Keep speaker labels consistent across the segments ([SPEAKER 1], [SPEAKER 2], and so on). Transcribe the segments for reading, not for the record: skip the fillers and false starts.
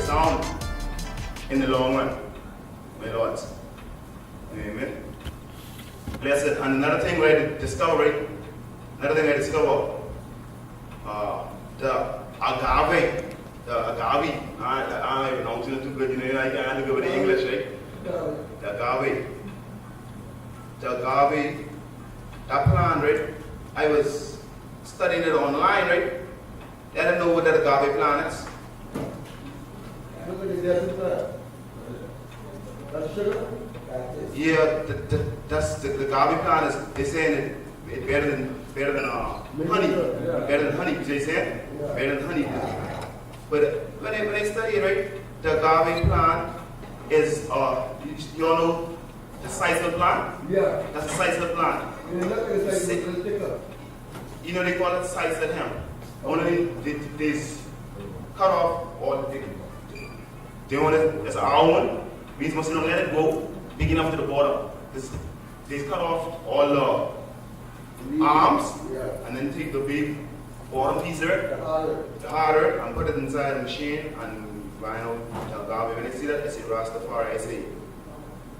[SPEAKER 1] sound in the long run, my lords. Amen. Blessed. And another thing I discovered, the agave. I pronounce it too good, I can't go with the English, right? The agave. That plant, right? I was studying it online, right? I didn't know what that agave plant is. Yeah, that's the agave plant is. They saying it better than honey. Better than honey. They say better than honey. But when I study it, right, the agave plant is you all know the sisal plant. Yeah. That's the sisal plant. You know they call it sisal hemp. Only they cut off all the thing. They want it. It's our one. We must not let it go big enough to the bottom. They cut off all the arms and then take the big bottom piece there, the harder, and put it inside the machine and grind out the agave. When I see that, I say Rastafari. I say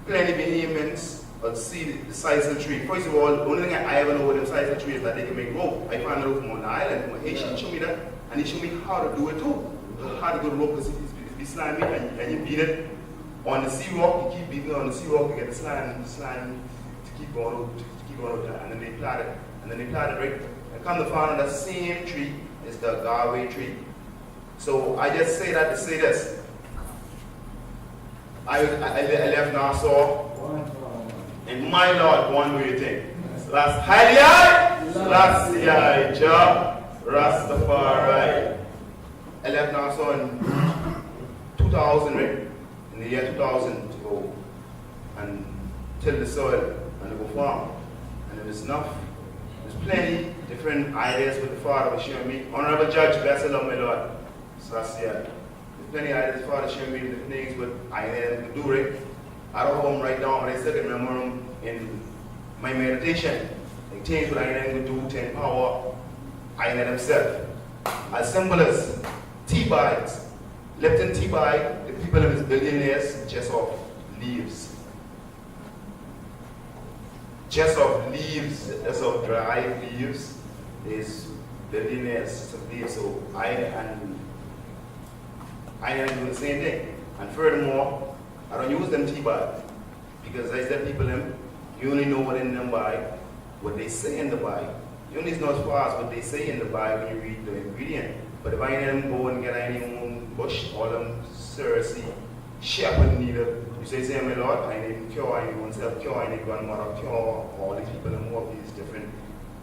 [SPEAKER 1] plenty behemoths but see the sisal tree. First of all, the only thing I ever know what the sisal tree is that they can make rope. I found it out from on the island. My Haitian showed me that, and he showed me how to do it too. How to do the rope because it's slimy and you beat it on the sea rock. You keep beating on the sea rock to get the slime to keep going out there, and then they plant it, right? And come to find out that same tree is the agave tree. So I just say that to say this. I left Nassau, and my Lord, one way thing. Last Rastafari. I left Nassau in 2000, right? In the year 2000 to go and till the soil and to go farm. And there was enough. There's plenty different ideas what the Father was showing me. Honorable Judge, bless the Lord, my Lord. So that's There's plenty ideas the Father showing me different things, but I had to do it. I don't know them right now, but I still can remember them in my meditation. Like things what I had to do to empower I had himself. As simple as tea bags. Lipton tea bag, the people of his billionaires just off leaves. Just off leaves, just off dry leaves, is billionaires of leaves. So I am doing the same thing. And furthermore, I don't use them tea bags because I tell people them, you only know what in them bag, what they say in the bag. You only know as far as what they say in the bag when you read the ingredient. But if I them go and get any bush, all them seriously shepherd needle. You say, my Lord, I need cure, I need oneself cure, I need grandmother cure, all these people and more of these different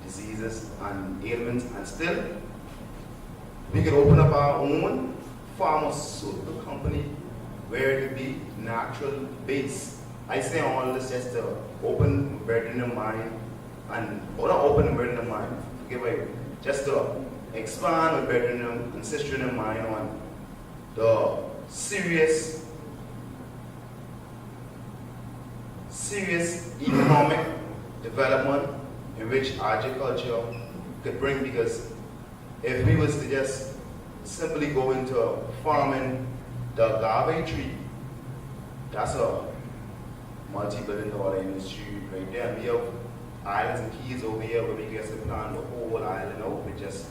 [SPEAKER 1] diseases and ailments, and still we could open up our own pharmaceutical company where it could be natural base. I say all this just to open bread in the mind and or not open bread in the mind, forgive me, just to expand with bread in them and sister in the mind on the serious economic development in which agriculture could bring, because if we was to just simply go into farming the agave tree, that's a multi-billion-dollar industry right there. We have islands and keys over here where we get to plant the whole island out with just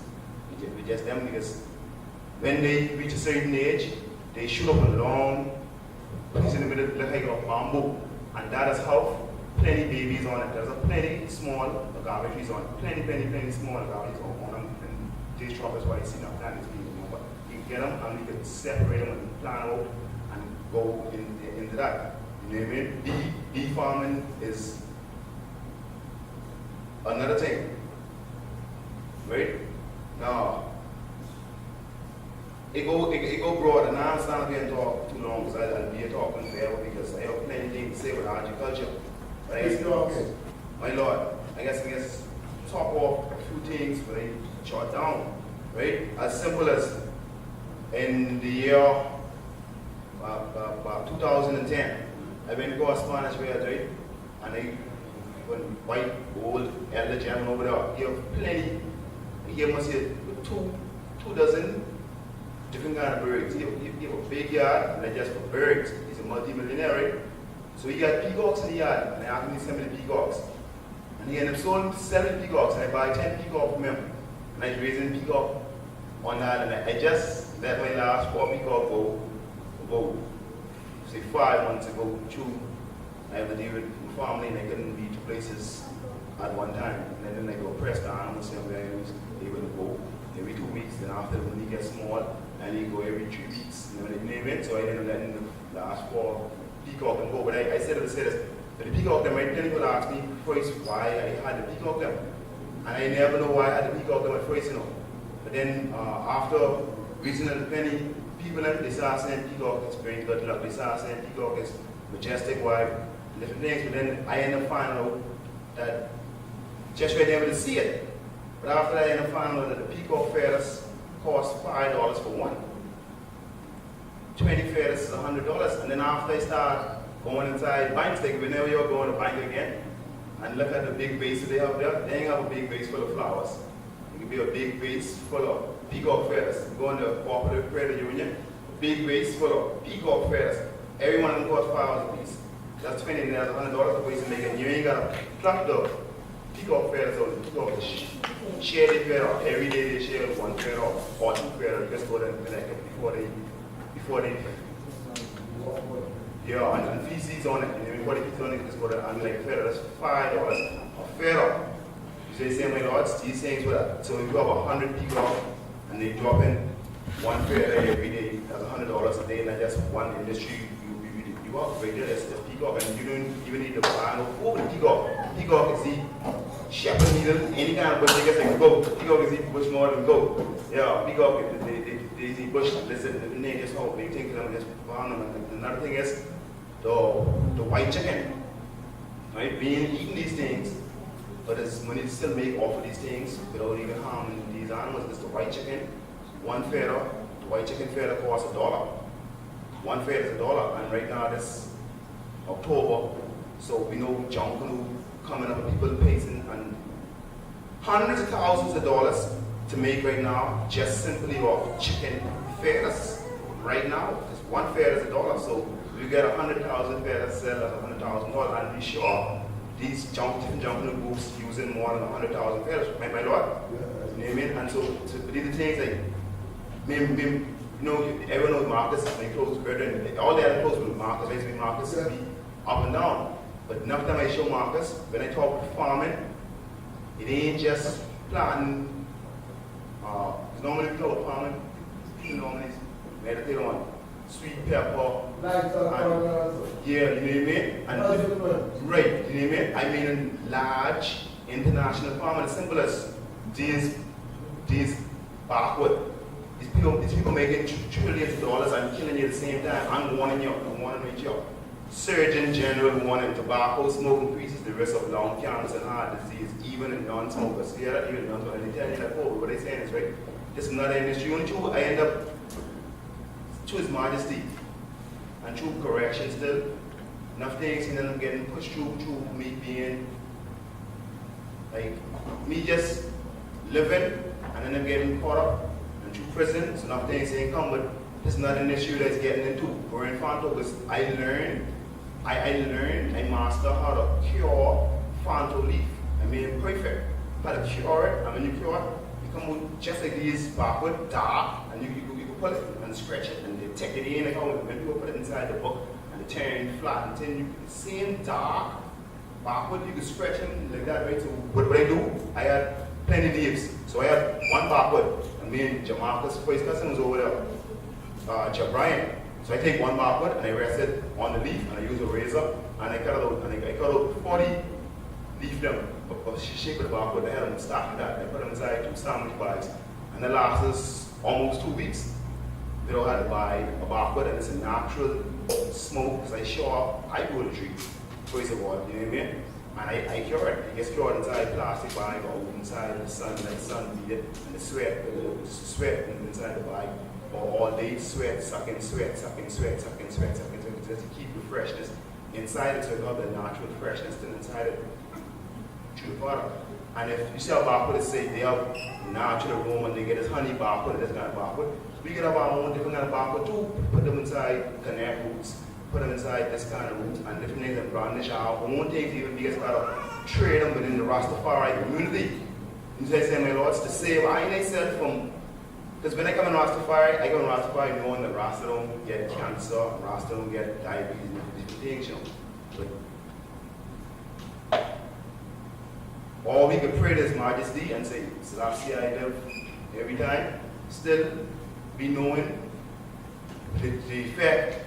[SPEAKER 1] them, because when they reach a certain age, they shoot up a long piece in the middle like a bamboo, and that is how plenty babies on it. There's a plenty small agave trees on it, plenty small agaves on them, and these tropics why you see them plant is being, but you get them and you can separate them and plant out and go into that. You know what I mean? Bee farming is another thing, right? Now, it go broad, and I'm not going to talk too long because I'll be talking forever because I have plenty of things to say about agriculture. But I guess, my Lord, I guess talk off a few things but I jot down, right? As simple as in the year 2010, I went to correspondence with right? And I went white, old, elder gentleman over there. He have plenty. He must have two dozen different kind of birds. He have a big yard, and that's just for birds. He's a multi-millionaire, right? So he got peacocks in the yard, and I asked him to send me the peacocks. And he ended up selling peacocks, and I buy 10 peacocks from him. And I was raising peacock on that, and I just let my last 4 peacock go about, say, 5 months ago, 2. I have to deal with family, and I couldn't be 2 places at one time. And then I go press down, and say, I was able to go every 2 weeks. Then after, when he gets small, and he go every 3 weeks. You know, they name it, so I ended up letting the last 4 peacock and go. But I said to say this, but the peacock them, right? Then people ask me first why I had the peacock them. And I never know why I had the peacock them at first, you know. But then after reasoning many people, they start saying peacock is brings good luck. They start saying peacock is majestic, why, different things. But then I end up finding out that just right able to see it. But after that, I end up finding out that the peacock feathers cost $5 for one. 20 feathers is $100. And then after I start going inside banks, like whenever you're going to bank again, and look at the big vase that they have there, they ain't have a big vase full of flowers. It could be a big vase full of peacock feathers. You go in the cooperative credit union, a big vase full of peacock feathers. Every one of them costs $5 a piece. That's $20, that's $100 a piece to make it. You ain't got to pluck the peacock feathers out. The peacock share the feather. Every day they share 1 feather or 2 feathers. Just go there and collect it before they yeah, and feces on it, and then before they feces on it, just go there and like feather. That's $5 a feather. So they say, my lords, these things with that. So if you have 100 peacock and they drop in 1 feather every day, that's $100 a day, and that's just one industry you have right there. That's peacock, and you don't even need to buy no food with peacock. Peacock is the shepherd needle, any kind of bush they get like go. Peacock is the bush more than go. Yeah, peacock, they the bush, listen, the name is how they think them just farm them. And another thing is the white chicken. Right? Being eating these things, but it's money to still make off of these things without even harming these animals. It's the white chicken, 1 feather, the white chicken feather costs $1. 1 feather is $1, and right now this October, so we know junk coming up, people paying and hundreds of thousands of dollars to make right now just simply off chicken feathers. Right now, just 1 feather is $1. So we get 100,000 feathers sell at $100,000, and be sure these different jumping groups using more than 100,000 feathers. My lord, you know what I mean? And so these are things like, you know, everyone knows Marcus, my close brethren, all the other close with Marcus, basically Marcus will be up and down. But enough time I show Marcus, when I talk farming, it ain't just planting. It's normally we talk farming, people normally meditate on sweet pepper. Yeah, you know what I mean? And right, you know what I mean? I mean in large international farming, as simple as these backward. These people making trillions of dollars and killing you at the same time. I'm warning you, Surgeon General warning tobacco smoke increases the risk of lung cancer and heart disease, even in non-smokers. Yeah, even non-smokers. And they tell you that, oh, what they're saying is right. This is another industry. Only two, I end up to His Majesty and through correction still. Enough things and then I'm getting pushed through me being like me just living and then I'm getting caught up and through prison. So enough things ain't come, but it's not an issue that's getting into. We're in Fanto because I master how to cure Fanto leaf. I made it perfect. How to cure it, and when you cure it, you come out just like these backward, dark, and you can pull it and stretch it, and they take it in, like how when people put it inside the book, and they turn flat, and then you can see him dark, backward, you can stretch him like that, right? So what I do, I had plenty of leaves. So I had one backward, and me and Jamarcus, first cousin was over there. Brian. So I take one backward and I rest it on the leaf and I use a razor and I cut it out and I cut out 40 leaf them, shape of the backward, I had them stacked that. I put them inside 2 sandwich bags and it lasts us almost 2 weeks. They don't have to buy a backward and it's a natural smoke because I show up, I grow the tree, first of all, you know what I mean? And I cure it. It gets cured inside plastic bag or inside the sun, let the sun beat it and the sweat inside the bag. All day sweat, sucking sweat, just to keep the freshness inside it, so you have the natural freshness still inside it through the product. And if you sell barcode, say they have natural aroma and they get this honey barcode, this kind of barcode, We can have our own different kind of barco too, put them inside connect roots, put them inside this kind of roots and different things and brandish our own things, even we get started trade them within the Rastafari community. You say, my lords, to save I myself from, because when I come in Rastafari, I come in Rastafari knowing that Rasta don't get cancer, Rasta don't get diabetes, and different things, you know. But or we could pray to His Majesty and say, Selassie, I live every time, still be knowing the effect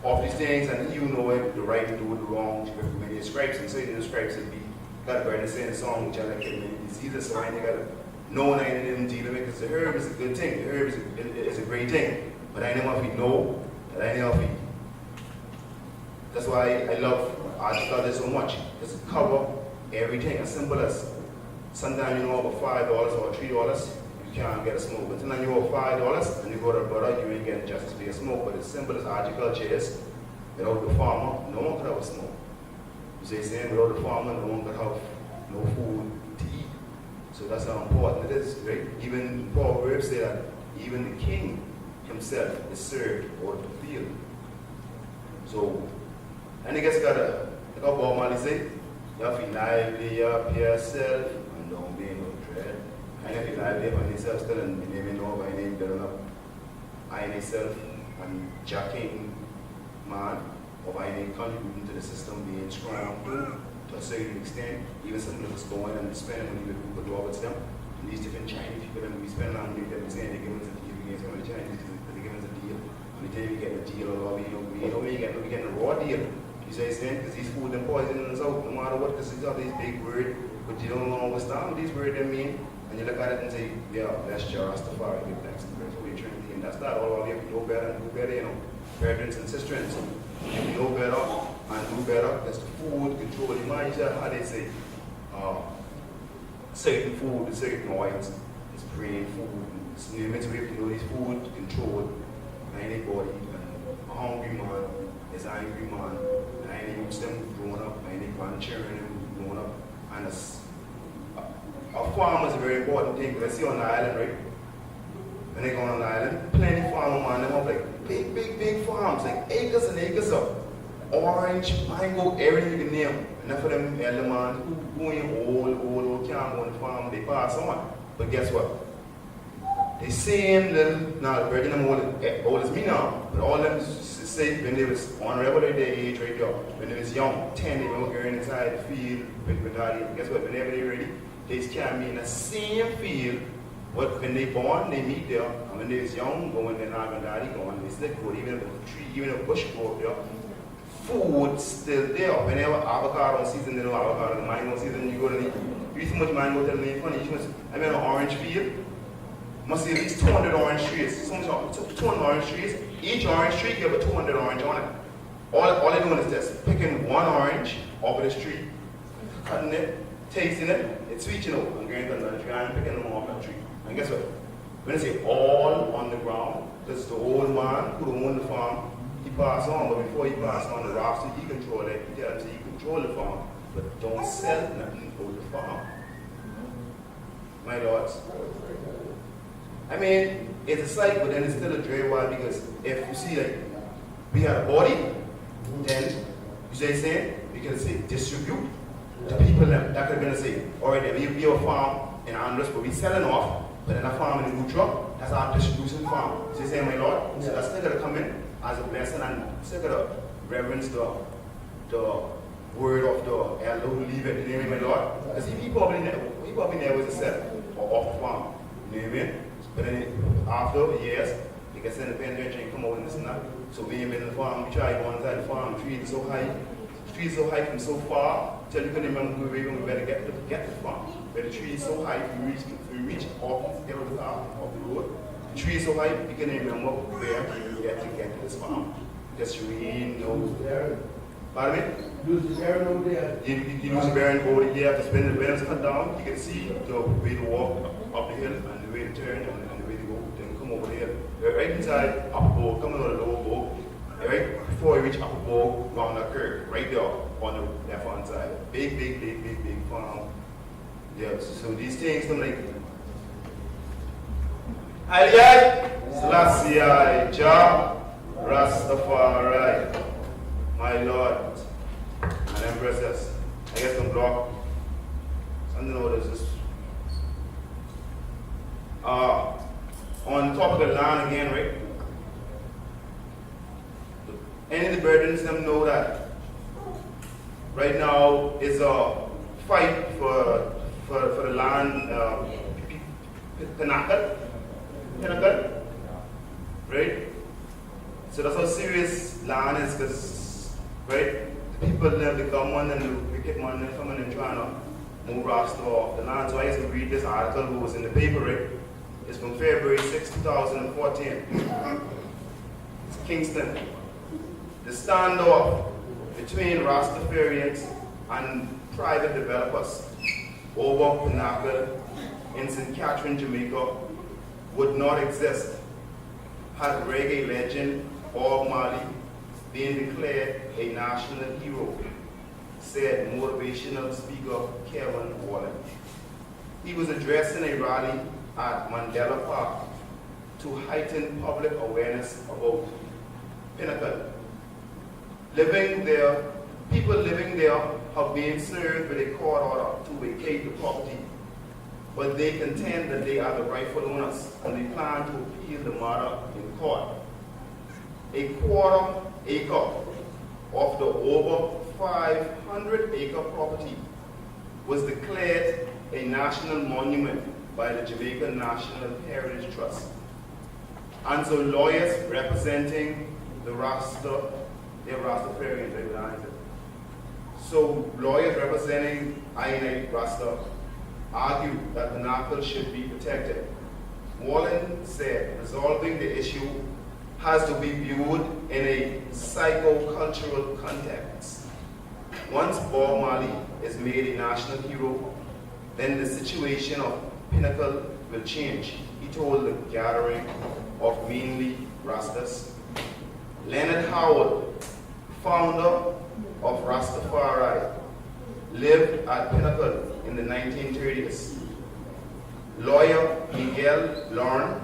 [SPEAKER 1] of these things, and you know it, the right to do it, the wrong, with many scripes, and certain scripes would be, got to burn the same song, which I like many diseases, so I ain't got to know I ain't even dealing with it, because the herb is a good thing, the herb is a great thing, but I know if we know, that I know if we, that's why I love article so much, because it cover everything, as simple as, sometimes you know about $5 or $3, you can't get a smoke. But then you owe $5 and you go to a brother, you ain't getting justice for your smoke. But as simple as agriculture is, without the farmer, no one could have a smoke. You say, saying without the farmer, no one could have no food to eat. So that's how important it is, right? Even Proverbs say that even the king himself is served out of the field. So, and I guess got Bob Marley say, you have to lively up yourself and don't be no dread. And if you lively up on yourself still and be naming over by name building up I myself and jacking man or by name contributing to the system being strong to a certain extent, even some of us going and spending money with people towards them. And these different Chinese people that we spend on money, they're saying they give us a deal against some of the Chinese because they give us a deal. And the time we get a deal or we get a raw deal. You say, because these food and poison us out, no matter what, because these are these big words, but you don't understand what these words they mean, and you look at it and say, yeah, that's your Rastafari, give thanks to Christ for eternity, and that's not all. We have to know better and do better, you know, brethren and sisters. If you know better and do better, that's the food control. You mind how they say, certain food with certain oils, it's brain food, it's name it, we have to know this food control, anybody, and a hungry man is an angry man. And any them growing up, any grandchildren growing up, and a farm is a very important thing. Let's see on the island, right? When they go on the island, plenty farmer man, they have like big farms, like acres and acres of orange, mango, everything you can name. And then for them elder man who going old, can't go on the farm, they pass on. But guess what? The same little, now the virgin them old as me now, but all them say when they was on regular day age right there, when they was young, 10, they were going inside the field with daddy. Guess what? Whenever they're ready, they can be in the same field, but when they born, they meet there, and when they was young, going there, and daddy going, they still go, even if a tree, even if a bush go up there, food still there. Whenever avocado season, they know avocado, the mango season, you go to the, you eat so much mango, tell me funny, I mean an orange field, must be at least 200 orange trees. Some 200 orange trees. Each orange tree give a 200 orange on it. All they're doing is this: picking one orange off of this tree, cutting it, tasting it, it's sweet, you know, and going to another tree and picking them off that tree. And guess what? When I say all on the ground, because the old man who owned the farm, he passed on, but before he passed on the roster, he controlled it. He tells you he control the farm, but don't sell nothing for the farm. My lords. I mean, it's a sight, but then it's still a dry wild, because if you see like we had a body, then you say saying we can say distribute to people that could have been say, all right, then we have a farm in Andres, but we selling off, but then a farm in the Lutra, that's our distribution farm. So you say, my Lord, so that's still gonna come in as a blessing and still gonna reverence the word of the elder who leave it, you know what I mean, my Lord? Because he probably never was a set or off the farm, you know what I mean? But then after years, they can send the penitentiary and come out and this and that. So we ain't been in the farm, we try to go inside the farm, trees so high from so far, till you can remember we better get the farm. Where the tree is so high, if we reach off the road, the tree is so high, you can remember where you get to this farm. Because you ain't no there. Pardon me?
[SPEAKER 2] Lose the bearing over there.
[SPEAKER 1] You lose the bearing over there, to spend the bearings cut down, you can see the way to walk up the hill and the way to turn and the way to go, then come over here. Right inside Upper Bow, coming out of Lower Bow, right before you reach Upper Bow, round that curve, right there on the left hand side. Big farm. Yeah, so these things, I'm like, Haile Selassie Jah Rastafari, my Lord and Empresses. I guess I'm blocked. Something over this. On top of the land again, right? Any of the brethren them know that right now is a fight for the land, Pinnacle, right? So that's how serious land is, because, right, the people, the government and the wicked man, they're coming and trying to move Rasta off the land. So I used to read this article who was in the paper, right? It's from February 6, 2014. It's Kingston. The standoff between Rastafarians and private developers over Pinnacle in St. Catherine, Jamaica would not exist had reggae legend Bob Marley been declared a national hero, said motivational speaker Kevin Wallen. He was addressing a rally at Mandela Park to heighten public awareness about Pinnacle. People living there have been served with a court order to vacate the property, but they contend that they are the rightful owners and they plan to appeal the matter in court. A quarter acre of the over 500-acre property was declared a national monument by the Jamaican National Heritage Trust. And so lawyers representing the Rastafarians, so lawyers representing INA Rasta argue that the Pinnacle should be protected. Wallen said resolving the issue has to be viewed in a psycho-cultural context. Once Bob Marley is made a national hero, then the situation of Pinnacle will change, he told the gathering of mainly Rastas. Leonard Howard, founder of Rastafari, lived at Pinnacle in the 1930s. Lawyer Miguel Lauren,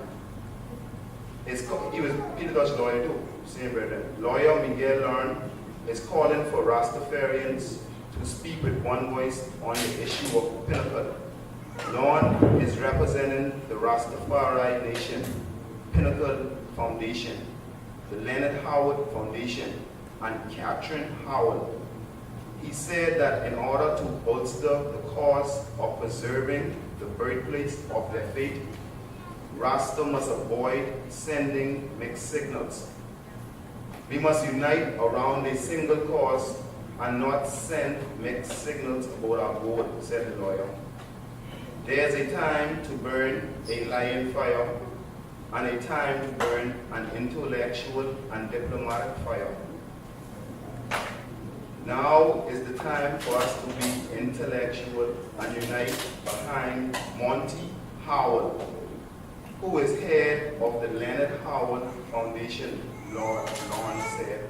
[SPEAKER 1] he was Peter Dutch lawyer too, same brethren. Lawyer Miguel Lauren is calling for Rastafarians to speak with one voice on the issue of Pinnacle. Lauren is representing the Rastafari Nation Pinnacle Foundation, the Leonard Howard Foundation, and Catherine Howard. He said that in order to bolster the cause of preserving the birthplace of their faith, Rasta must avoid sending mixed signals. We must unite around a single cause and not send mixed signals about our goal, said the lawyer. There's a time to burn a lion fire and a time to burn an intellectual and diplomatic fire. Now is the time for us to be intellectual and unite behind Monty Howard, who is head of the Leonard Howard Foundation, Lauren said.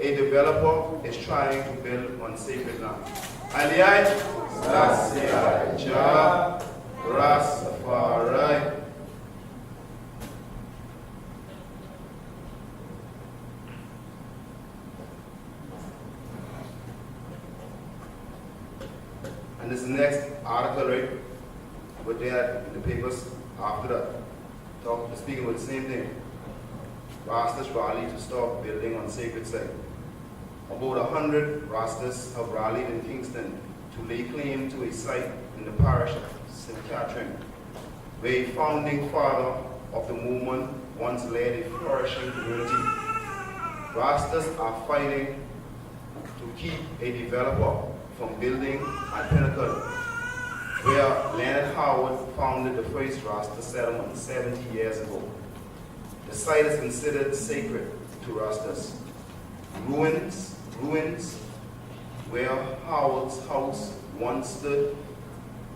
[SPEAKER 1] A developer is trying to build on sacred land. Haile Selassie Jah Rastafari. And this next article, right, what they had in the papers after that, speaking with the same thing. Rastas rally to stop building on sacred site. About 100 Rastas have rallied in Kingston to lay claim to a site in the parish of St. Catherine, where a founding father of the movement once led a flourishing community. Rastas are fighting to keep a developer from building at Pinnacle, where Leonard Howard founded the first Rasta settlement 70 years ago. The site is considered sacred to Rastas. Ruins where Howard's house once stood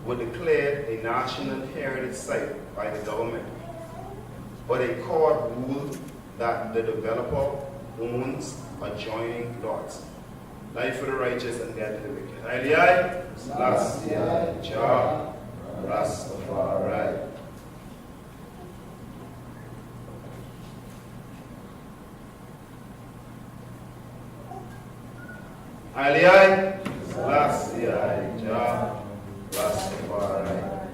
[SPEAKER 1] were declared a national heritage site by the government. But a court ruled that the developer owns adjoining lots. Life for the righteous and death to the wicked. Haile Selassie Jah Rastafari. Aliyah, Selassie, Jah, Rastafari.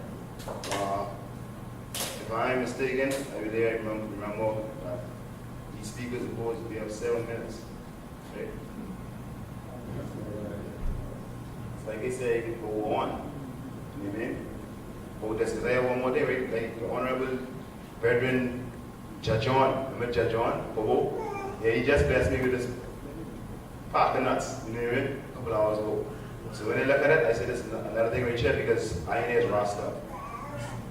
[SPEAKER 1] If I am mistaken, every day I remember that these speakers are supposed to be of 7 minutes. Right? It's like they say, it can go on. You know what I mean? But this, because I have one more day, right? Like the Honorable Brethren Jajon, remember Jajon, Bobo? Yeah, he just blessed me with this pack of nuts, you know what I mean? A couple hours ago. So when I look at it, I say this is another thing right here because INA is Rasta.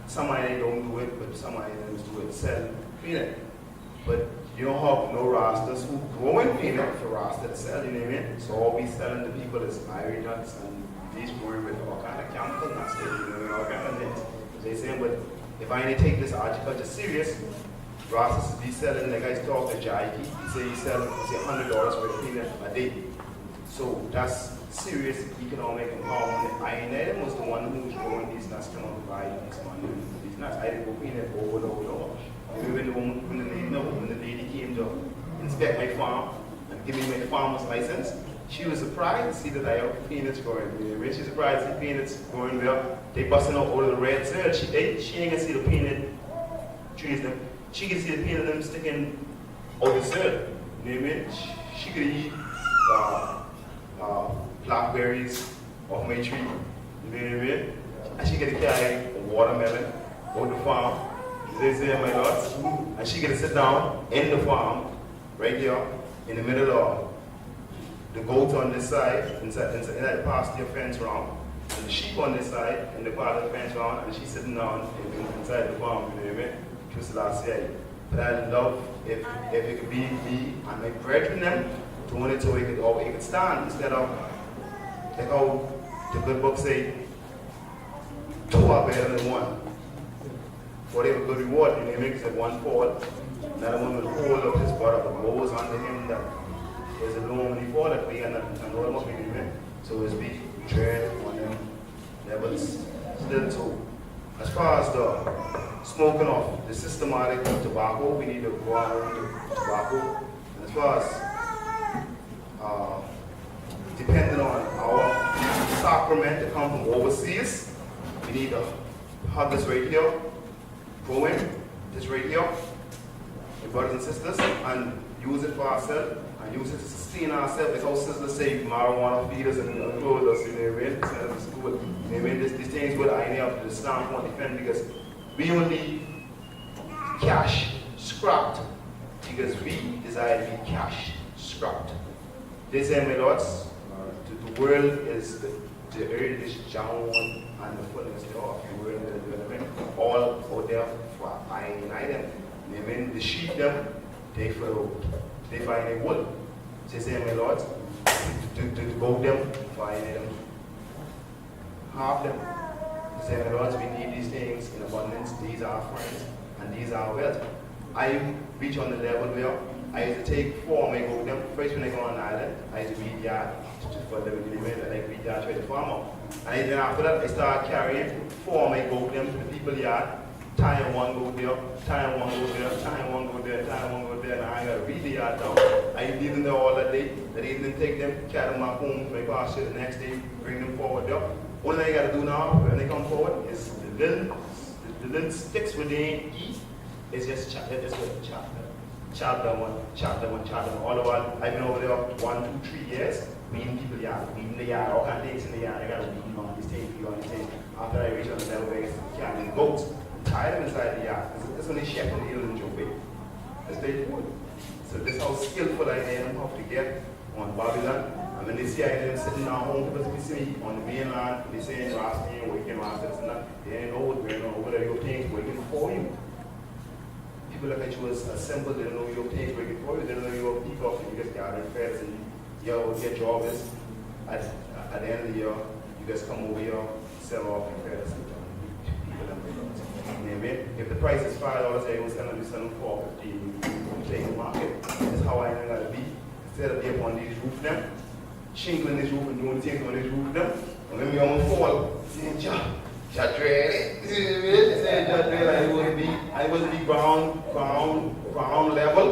[SPEAKER 1] Some INA don't do it, but some INAs do it, sell peanut. But you don't have no Rastas who grow in peanut for Rasta to sell, you know what I mean? So all we selling to people is ivory nuts and these growing with all kind of chemical nuts, you know, all kind of things. They saying, but if I ain't take this agriculture serious, Rastas be selling, like I talked to Jaiki, he say he's selling $100 for a peanut a day. So that's serious economic empowerment. I ain't was the one who was growing these nuts, come on to buy these money, these nuts. I didn't go peanut over. Maybe when the lady came to inspect my farm and give me my farmer's license, she was surprised to see that I have peanuts growing. When she's surprised to see peanuts growing there, they busting out all of the red soil. She ain't gonna see the peanut trees them. She can see the peanut them sticking out the soil. You know what I mean? She could eat blackberries off my tree. You know what I mean? And she could carry a watermelon out the farm. They say my lots. And she could sit down in the farm, right here, in the middle of the goats on this side, inside the pasture fence round, and the sheep on this side, in the part of the fence round, and she's sitting down inside the farm, you know what I mean? Just last year. But I love if it could be me and my brethren them doing it so it could stand instead of like how the good book say, two are better than one. For they have a good reward, you know what I mean? Because if one fall, another one will hold up his brother, the woes under him that there's a loan when he fall that way and all must be given. So it's be tread on them levels still too. As far as the smoking of the systematic tobacco, we need to go on with the tobacco. And as far as depending on our sacrament to come from overseas, we need to have this right here, go in, this right here, my brothers and sisters, and use it for ourselves. And use it to sustain ourselves. Like how sisters say marijuana feed us and clothe us, you know what I mean? Send us to school. You know what I mean? These things what I have to stand for and defend because we only cash scrapped because we desire to be cash scrapped. They say, my lords, the world is the earth is down and the fullness thereof. The world is development. All out there for I and I them. You know what I mean? The sheep them, they follow. They find a wool. They say, my lords, to go them, find them, half them. They say, my lords, we need these things in abundance. These are our friends, and these are our wealth. I reach on the level where I used to take 4 of my goat them. First, when I go on the island, I used to weed yard for the living, and I weed yard for the farmer. And then after that, I started carrying 4 of my goat them to the people yard. Time one go there, time one go there, time one go there, time one go there, and I got to read the yard down. I leave them there all that day. That evening, take them, carry them back home to my pasture. The next day, bring them forward there. All I got to do now, when they come forward, is the little sticks where they eat, is just chop that one. All the while, I've been over there 1, 2, 3 years, weeding people yard, weeding the yard, all kind of things in the yard. I got to weed on these things, After I reach on the level where it's carrying goats. Tie them inside the yard. That's when they chef and heal in Jobe. That's their food. So that's how skillful I am how to get on Babylon. And when they see I am sitting down home, because we see on the mainland, they say Rastafari working Rastafari, and that they ain't know what's going on over there, your things working for you. People look at you as simple, they don't know your things working for you, they don't know your peak off, you just gather feds and your job is at the end of the year, you just come over here, sell off your feds and if the price is $5, I was going to be selling $4.50. You take the market. That's how I know that to be. Instead of being on these roofs them, shingling this roof and doing things on this roof them, and when we on the fall, saying, Jah dread it. I was to be ground level.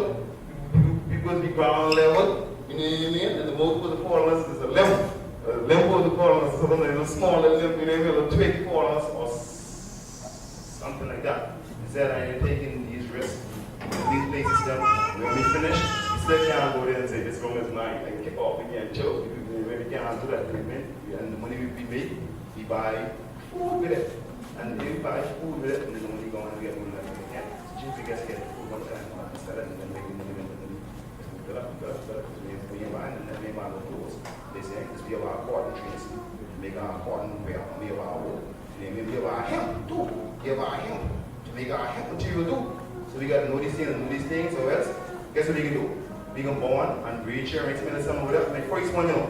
[SPEAKER 1] People to be ground level. You know what I mean? At the both of the corners is a limb. A limb of the corners is a little smaller limb, you know, a little twig corners or something like that. Instead, I am taking these risks, these places them. When we finish, we still can't go there and say this room is mine. Like kick off again, choke. When we can't do that treatment, and the money we make, we buy food with it. And if we buy food with it, and then the money go and get money like we can. So we get the food one time and sell it and then make the money with it. Because we buy and then make our clothes. They say it's be about cotton trees, make our cotton wear, be about wool. And then be about hemp too. Be about hemp to make our hemp material too. So we got to know these things and do these things, or else guess what we can do? We can born and breed sure and spend some with us. Like first one, you know.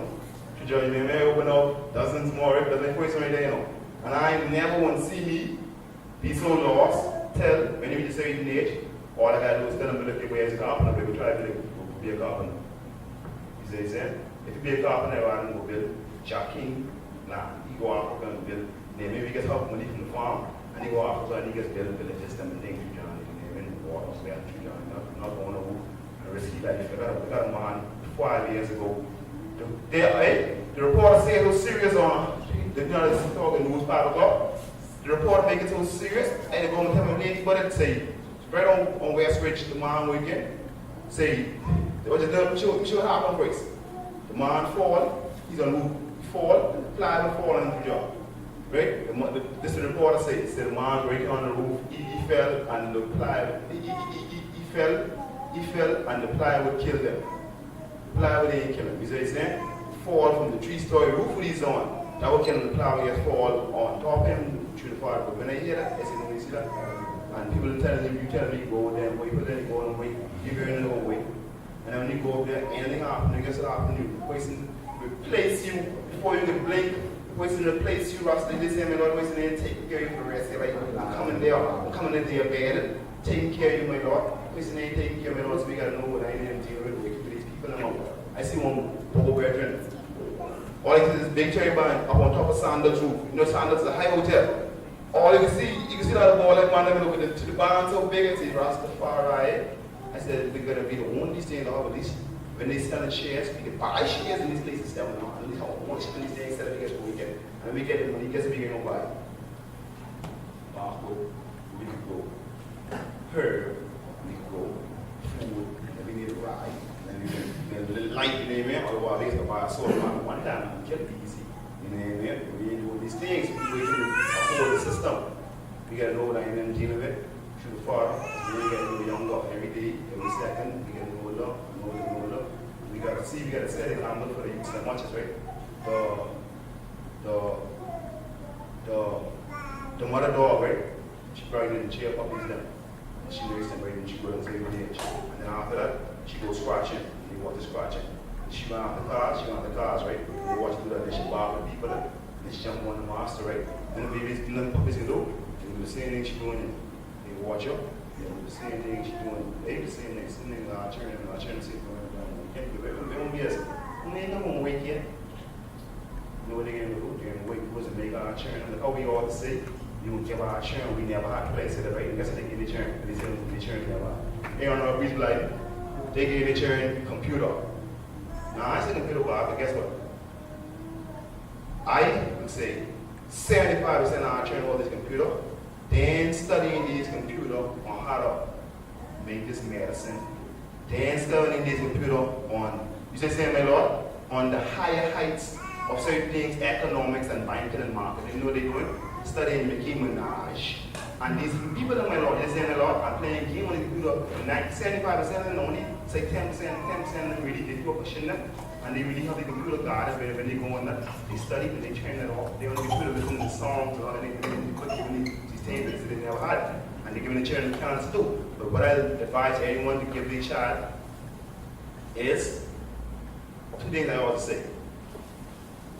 [SPEAKER 1] You may open up dozens more, but like first one right there, you know. And I never want to see me be so lost. Tell when you reach a certain age, all I gotta do is tell them to look at where it's a carpenter, we will try to be a carpenter. You see what I'm saying? If you be a carpenter, I don't go build jacking, nah, he go out and build. Then maybe he gets help money from the farm, and he go out and he gets build system and things, you know, and water, so not going to roof and risky life. I got a man 5 years ago. The reporter said it was serious on the talking news 5 o'clock. The reporter make it so serious, and they're going to tell me anybody say, right on West Ridge, the man weekend, say, they were just done, we should have on breaks. The man fall, he's on move, fall, the ply will fall into the job. Right? This is the reporter said the man breaking on the roof, he fell and the ply, he fell and the plywood killed them. Plywood didn't kill him. You see what he's saying? Fall from the 3-story roof he's on. That would kill him. The plywood just fall on top of him through the fire. But when I hear that, I say, no, you see that? And people telling him, you tell me go there, wait, but then you go and wait, you're going to go wait. And then when you go up there, anything happens, you get it happen, the person replace you before you can blink. The person replace you, Rasta, they say, my Lord, the person ain't taking care of you for the rest of your life. I'm coming into your bed, taking care of you, my Lord. The person ain't taking care of my Lord, so we got to know what I need to deal with these people. I see one poor brethren. All I see is this big cherry barn up on top of Sandals roof. You know, Sandals is a high hotel. All you can see that ball like man, look at the barn so big, it says Rastafari. I said, we're going to be the only thing in all of these. When they sell shares, we can buy shares in these places that we're not. At least how much in these things that we get what we get. And we get it when he gets big and buy. Barcode, we could go. Herb, we could go. Food, and we need a ride. And we light, you know what I mean? Otherwise, we have to buy a soul man one time and get it easy. You know what I mean? We ain't doing these things. We can afford the system. We got to know what I am dealing with. Through the far. We get a little younger every day, every second. We get older. We got to see, we got to set an example for the youth that much, right? The mother dog, right? She probably didn't cheer puppies them. And she raised them right and she goes every day. And then after that, she goes scratching. They want to scratch it. She went out the cars, right? They watch do that, then she bark at people, then she jump on the master, right? And the babies, the puppies can do. They do the same thing she's doing. They watch her. They do the same thing she's doing. They do the same thing. Same thing our children say, we don't be as, we ain't gonna wait yet. You know what they're gonna do? They're gonna wait for us to make our children. Look how we all say, you will give our children, we never had to play, say that, right? And guess what they give the children? They say the children never had. They don't know, we like, they gave the children computer. Now, I say computer, but guess what? I would say 75% of our children hold this computer, then studying these computer on how to make this medicine, then studying this computer on, you say, my Lord, on the higher heights of certain things, economics and banking and marketing. You know what they're doing? Studying Nicki Minaj. And these people that my Lord, they say, my Lord, I'm playing game on the computer. 75% of them only, say 10% of them really, they do a pushing them. And they really have the computer guarded when they go on that. They study and they turn it off. They on the computer listening to songs or anything. They put giving these things that they never had. And they're giving the children a chance to do. But what I advise anyone to give their child is 2 things I always say.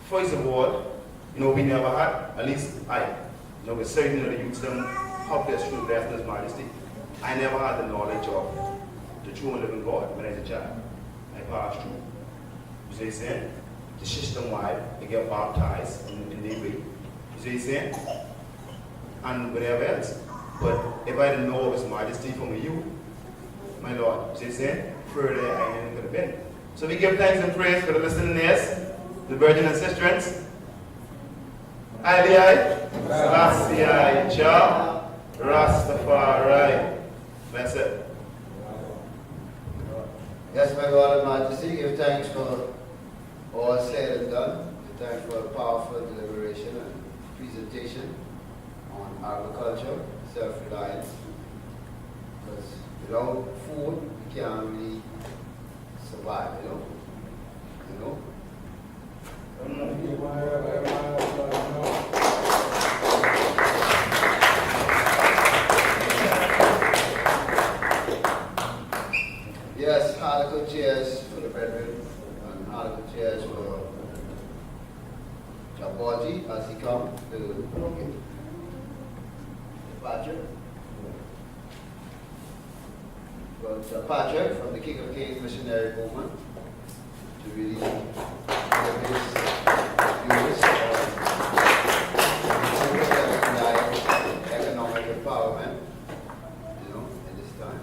[SPEAKER 1] First of all, you know, we never had, at least I, you know, with certain of the youth them help their true blessed in His Majesty. I never had the knowledge of the true and living God when I was a child. I passed through. You see what I'm saying? The system wide, they get baptized in their way. You see what I'm saying? And whatever else. But if I didn't know of His Majesty from a youth, my Lord, you see what I'm saying? Further I ain't could have been. So we give thanks and praise for the listening ears, the virgin and sisterns. I, Selassie, Jah, Rastafari. That's it.
[SPEAKER 2] Yes, my God and Majesty, give thanks for all said and done. Give thanks for a powerful deliberation and presentation on agriculture, self-reliance. Because without food, we can't really survive, you know? Yes, hardical cheers for the brethren, and hardical cheers for Jaboji as he comes to Patrick. But Patrick from the King of Kings Missionary Movement to really give his views on economic empowerment, you know, in this time.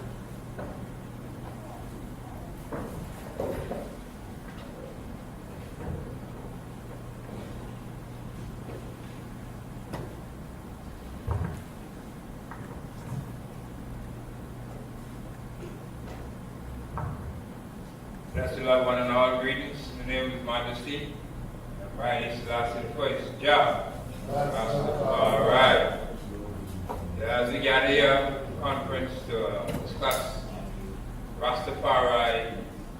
[SPEAKER 3] Bless the Lord, one and all. Greetings in the name of His Majesty. Right, Selassie the first. Jah. All right. As we gather here conference to discuss Rastafari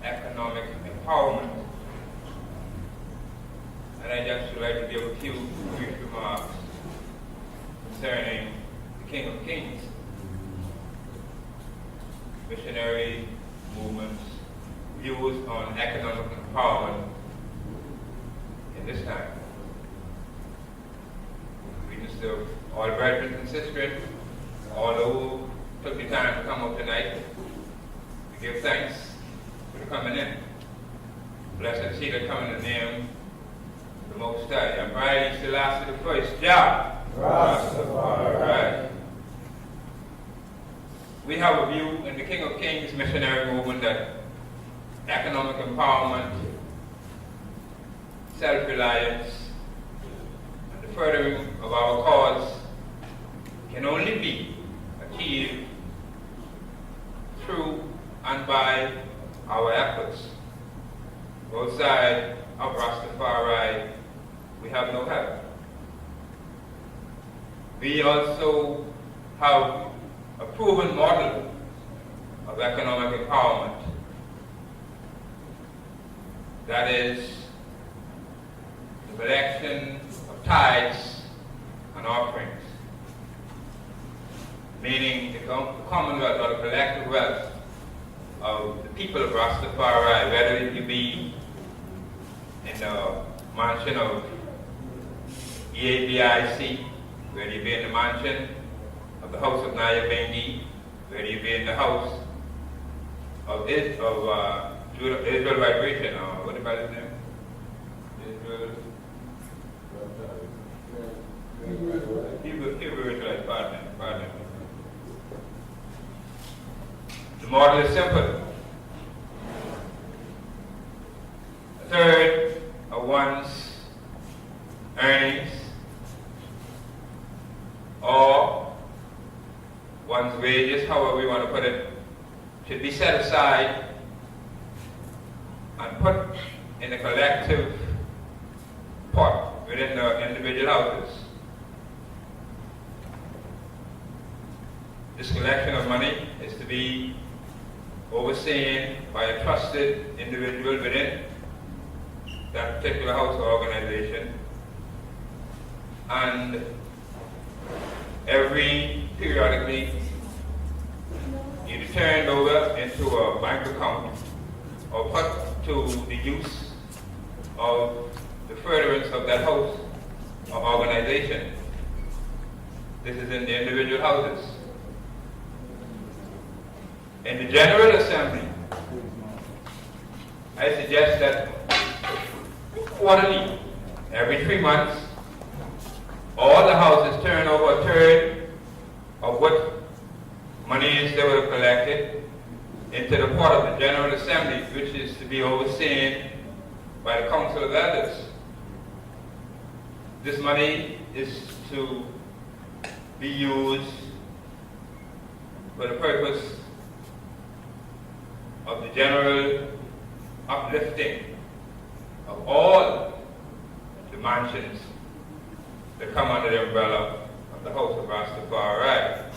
[SPEAKER 3] economic empowerment, and I just would like to give a few brief remarks concerning the King of Kings, missionary movements, views on economic empowerment in this time. Greetings to all brethren and sisters, all who took the time to come up tonight. We give thanks for coming in. Blessed see that come in the name of the Most High. I'm riding Selassie the first. Jah. Rastafari. We have a view in the King of Kings missionary movement that economic empowerment, self-reliance, and the furthering of our cause can only be achieved through and by our efforts. Outside of Rastafari, we have no help. We also have a proven model of economic empowerment. That is the collection of tithes and offerings, meaning the commonwealth or the collective wealth of the people of Rastafari, whether it be in the mansion of EABIC, whether you be in the mansion of the house of Naya Bengi, whether you be in the house of Israel Vibration, or what about his name? Hebrew Israelite partner. The model is simple. A third of one's earnings or one's wages, however we want to put it, should be set aside and put in a collective pot within the individual houses. This collection of money is to be overseen by a trusted individual within that particular house or organization, and periodically either turned over into a bank account or put to the use of the furtherance of that house or organization. This is in the individual houses. In the General Assembly, I suggest that quarterly, every 3 months, all the houses turn over a third of what monies they would have collected into the part of the General Assembly, which is to be overseen by the Council of Elders. This money is to be used for the purpose of the general uplifting of all the mansions that come under the umbrella of the House of Rastafari.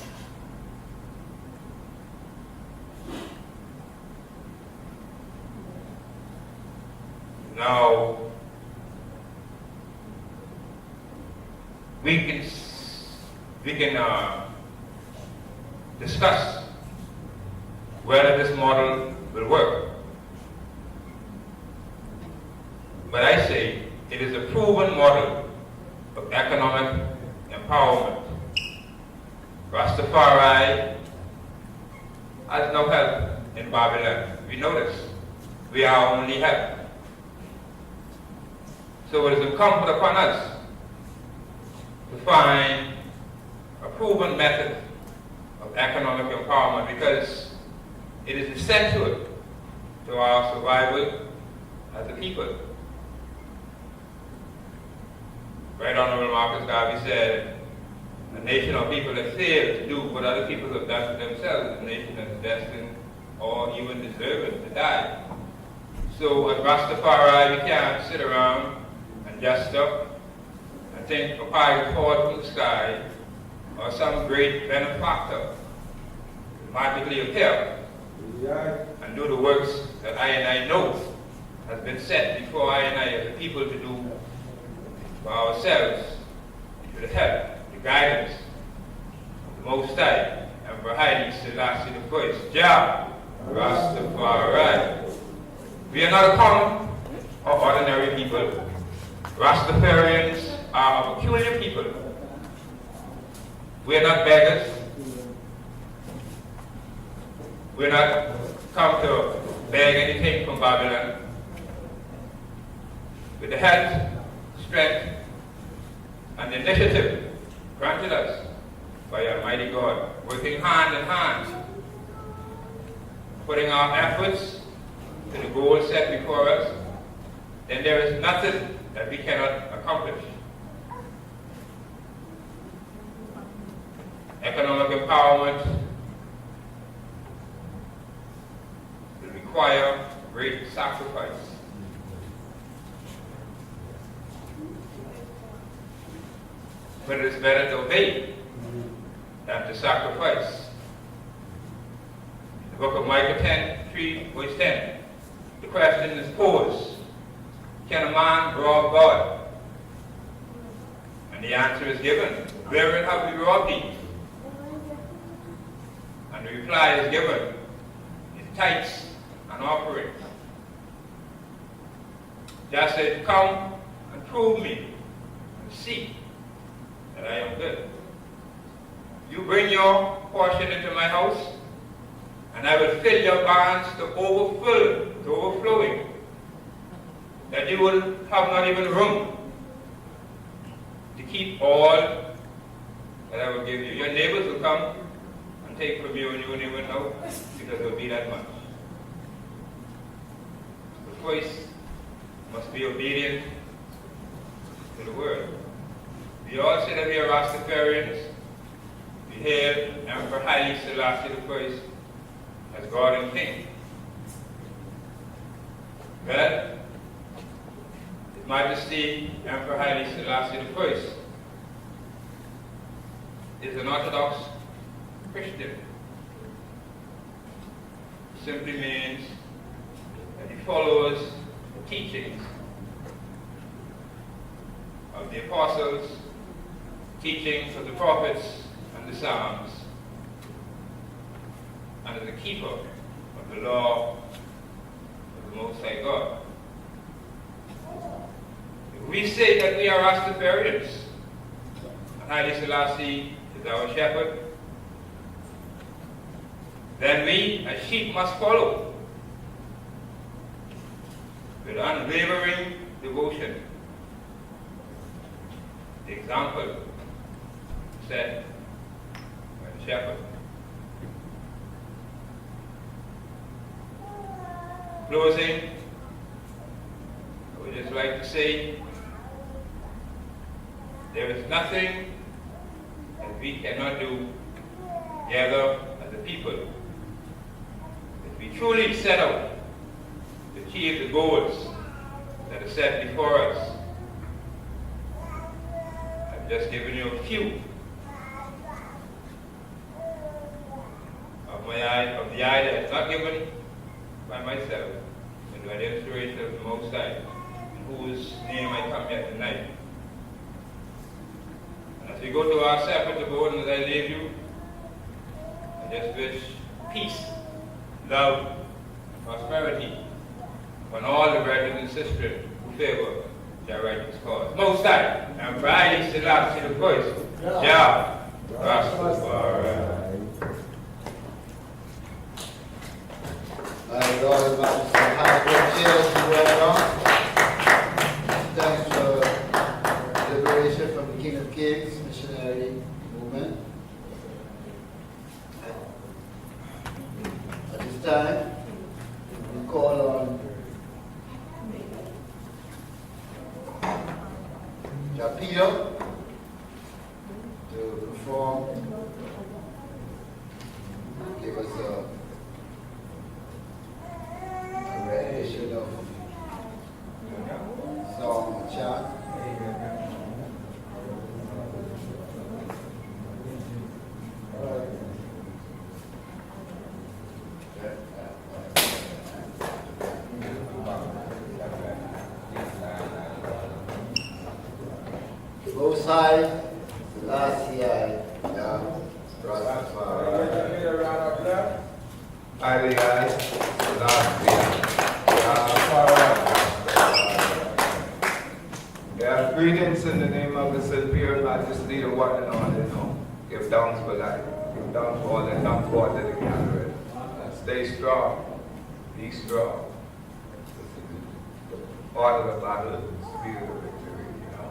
[SPEAKER 3] Now, we can discuss whether this model will work. But I say it is a proven model of economic empowerment. Rastafari has no help in Babylon. We know this. We are our only help. So it is incumbent upon us to find a proven method of economic empowerment, because it is essential to our survival as a people. Right Honorable Marcus Garvey said, a nation of people that fail to do what other people have done to themselves, a nation that is destined or even deserving to die. So as Rastafari, we can't sit around and just stop and think a pie will fall from the sky or some great benefactor will magically appear and do the works that I and I know has been set before I and I as a people to do for ourselves, with the help, the guidance of the Most High, Emperor Haile Selassie I, Jah Rastafari. We are not a common or ordinary people. Rastafarians are a peculiar people. We are not beggars. We are not come to beg anything from Babylon. With the health, strength, and initiative granted us by Almighty God, working hand in hand, putting our efforts to the goal set before us, then there is nothing that we cannot accomplish. Economic empowerment will require great sacrifice. But it is better to obey than to sacrifice. The book of Micah 10:3, verse 10. The question is posed, can a man rob God? And the answer is given, wherein have we robbed thee? And the reply is given, in tithes and offerings. Jah said, come and prove me, and see that I am good. You bring your portion into my house, and I will fill your barns to overflowing, that you will have not even room to keep all that I will give you. Your neighbors will come and take from you, and you won't even know, because it will be that much. The voice must be obedient to the word. We all say that we are Rastafarians. We hail Emperor Haile Selassie I as God and King. Well, His Majesty Emperor Haile Selassie I is an Orthodox Christian. It simply means that he follows the teachings of the apostles, teachings of the prophets and the Psalms, and is a keeper of the law of the Most High God. If we say that we are Rastafarians, and Haile Selassie is our shepherd, then we as sheep must follow with unwavering devotion the example set by the shepherd. closing, I would just like to say there is nothing that we cannot do together as a people. If we truly set out to achieve the goals that are set before us, I've just given you a few of the ideas not given by myself, but by the inspiration of the Most High, in whose name I come here tonight. And as we go to our separate abode, and as I leave you, I just wish peace, love, and prosperity upon all the brothers and sisters who favor their righteous cause. Most High, and Friday Selassie the voice, Jah Rastafari.
[SPEAKER 2] My Lord and Majesty, high court chairs and well thanks for liberation from the King of Kings missionary movement. At this time, we call on Japito to perform, give us a rendition of song or chant. Both sides, last year, Rastafari.
[SPEAKER 4] Greetings in the name of the Superior Majesty, the one and all in all. Give thanks for life. Give thanks for all that come forth to the gathering. Stay strong. Be strong. Part of the battle is the spirit of victory, you know.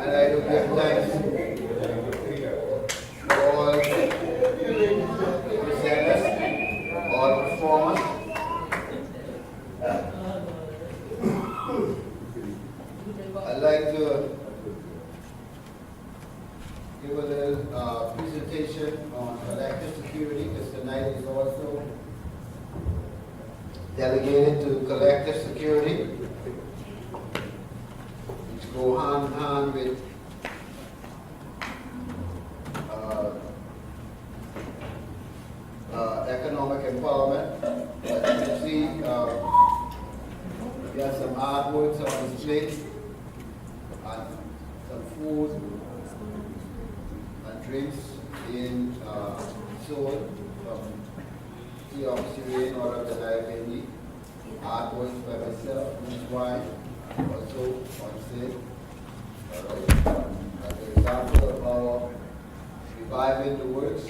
[SPEAKER 2] And I do give thanks to all presenters, all performers. I'd like to give a little presentation on collective security, because tonight is also delegated to collective security, which go hand in hand with economic empowerment. As you can see, we have some artworks on display, and some food and drinks being sold from the officer in order to liability. Artworks by myself, Miss Wine, also on sale. As an example of our reviving the works